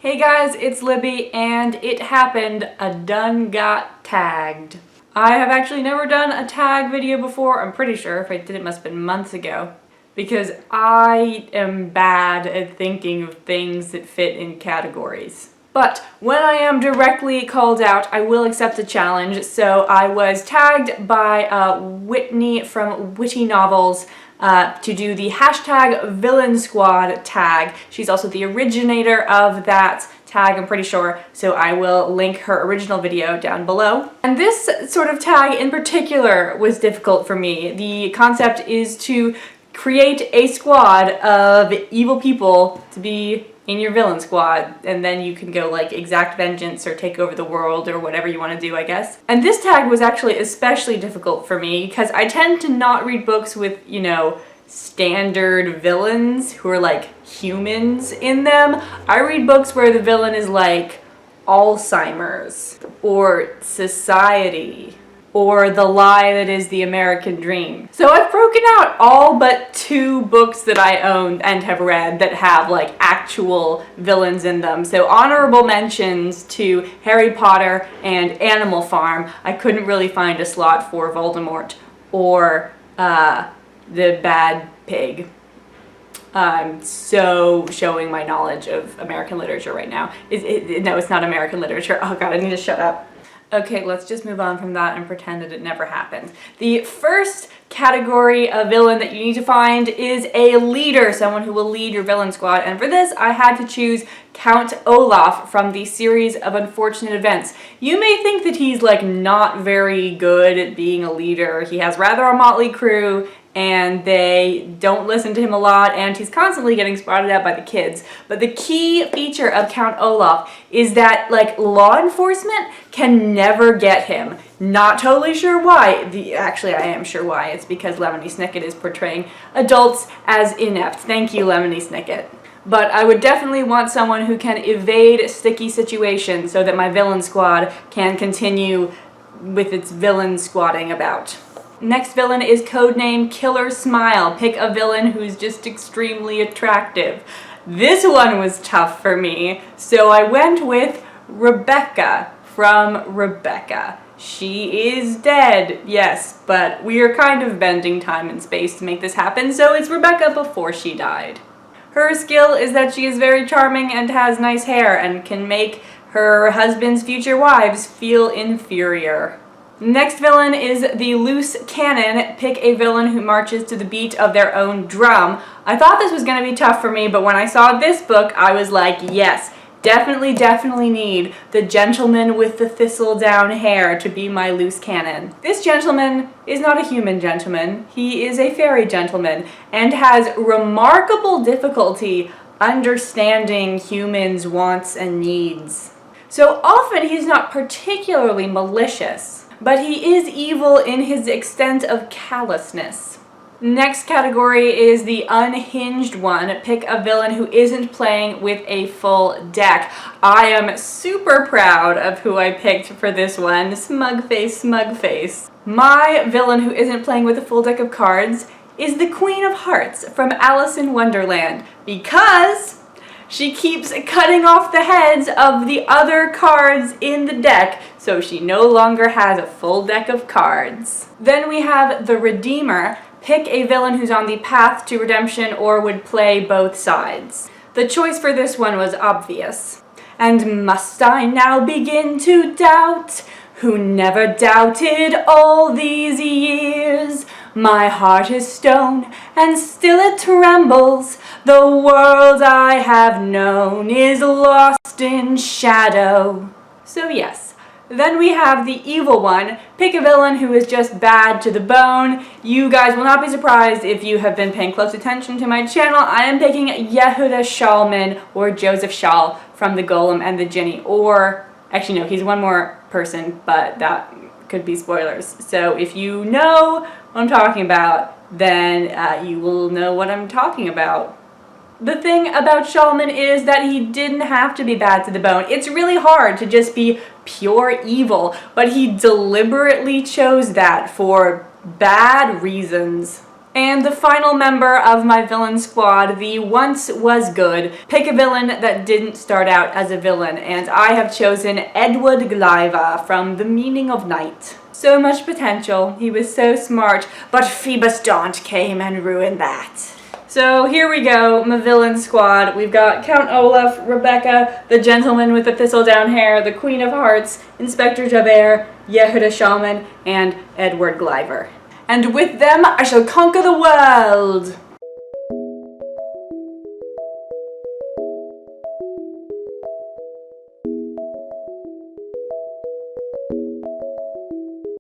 Hey guys, it's Libby, and it happened. I done got tagged. I have actually never done a tag video before. I'm pretty sure. If I did, it must have been months ago. Because I am bad at thinking of things that fit in categories. But when I am directly called out, I will accept the challenge. So I was tagged by Whitney from Witty Novels to do the hashtag Villain Squad tag. She's also the originator of that tag, I'm pretty sure, so I will link her original video down below. And this sort of tag in particular was difficult for me. The concept is to create a squad of evil people to be in your villain squad, and then you can go like exact vengeance or take over the world or whatever you want to do, I guess. And this tag was actually especially difficult for me because I tend to not read books with, you know, standard villains who are like humans in them. I read books where the villain is like Alzheimer's or society or the lie that is the American dream. So I've broken out all but 2 books that I own and have read that have like actual villains in them. So honorable mentions to Harry Potter and Animal Farm. I couldn't really find a slot for Voldemort or the Bad Pig. I'm so showing my knowledge of American literature right now. No, it's not American literature. Oh god, I need to shut up. Okay, let's just move on from that and pretend that it never happened. The first category of villain that you need to find is a leader, someone who will lead your villain squad. And for this, I had to choose Count Olaf from the series of Unfortunate Events. You may think that he's like not very good at being a leader. He has rather a motley crew, and they don't listen to him a lot, and he's constantly getting spotted out by the kids. But the key feature of Count Olaf is that, like, law enforcement can never get him. Not totally sure why. Actually, I am sure why. It's because Lemony Snicket is portraying adults as inept. Thank you, Lemony Snicket. But I would definitely want someone who can evade sticky situations so that my villain squad can continue with its villain squatting about. Next villain is codename Killer Smile. Pick a villain who's just extremely attractive. This one was tough for me, so I went with Rebecca from Rebecca. She is dead, yes, but we are kind of bending time and space to make this happen, so it's Rebecca before she died. Her skill is that she is very charming and has nice hair and can make her husband's future wives feel inferior. Next villain is the loose cannon. Pick a villain who marches to the beat of their own drum. I thought this was going to be tough for me, but when I saw this book, I was like, yes, definitely need the gentleman with the thistle down hair to be my loose cannon. This gentleman is not a human gentleman. He is a fairy gentleman and has remarkable difficulty understanding humans' wants and needs. So often he's not particularly malicious, but he is evil in his extent of callousness. Next category is the unhinged one. Pick a villain who isn't playing with a full deck. I am super proud of who I picked for this one. Smugface, Smugface. My villain who isn't playing with a full deck of cards is the Queen of Hearts from Alice in Wonderland, because she keeps cutting off the heads of the other cards in the deck, so she no longer has a full deck of cards. Then we have the Redeemer. Pick a villain who's on the path to redemption or would play both sides. The choice for this one was obvious. And must I now begin to doubt, who never doubted all these years? My heart is stone, and still it trembles. The world I have known is lost in shadow. So yes, then we have the evil one. Pick a villain who is just bad to the bone. You guys will not be surprised if you have been paying close attention to my channel. I am picking Yehuda Shalman, or Joseph Schall from The Golem and the Jinni. Or, actually no, he's one more person, but that could be spoilers. So if you know what I'm talking about, then you will know what I'm talking about. The thing about Shalman is that he didn't have to be bad to the bone. It's really hard to just be pure evil, but he deliberately chose that for bad reasons. And the final member of my villain squad, the Once Was Good. Pick a villain that didn't start out as a villain, and I have chosen Edward Glyva from The Meaning of Night. So much potential, he was so smart, but Phoebus Daunt came and ruined that. So here we go, my villain squad. We've got Count Olaf, Rebecca, the gentleman with the thistledown hair, the Queen of Hearts, Inspector Javert, Yehuda Shaman, and Edward Glyver. And with them, I shall conquer the world!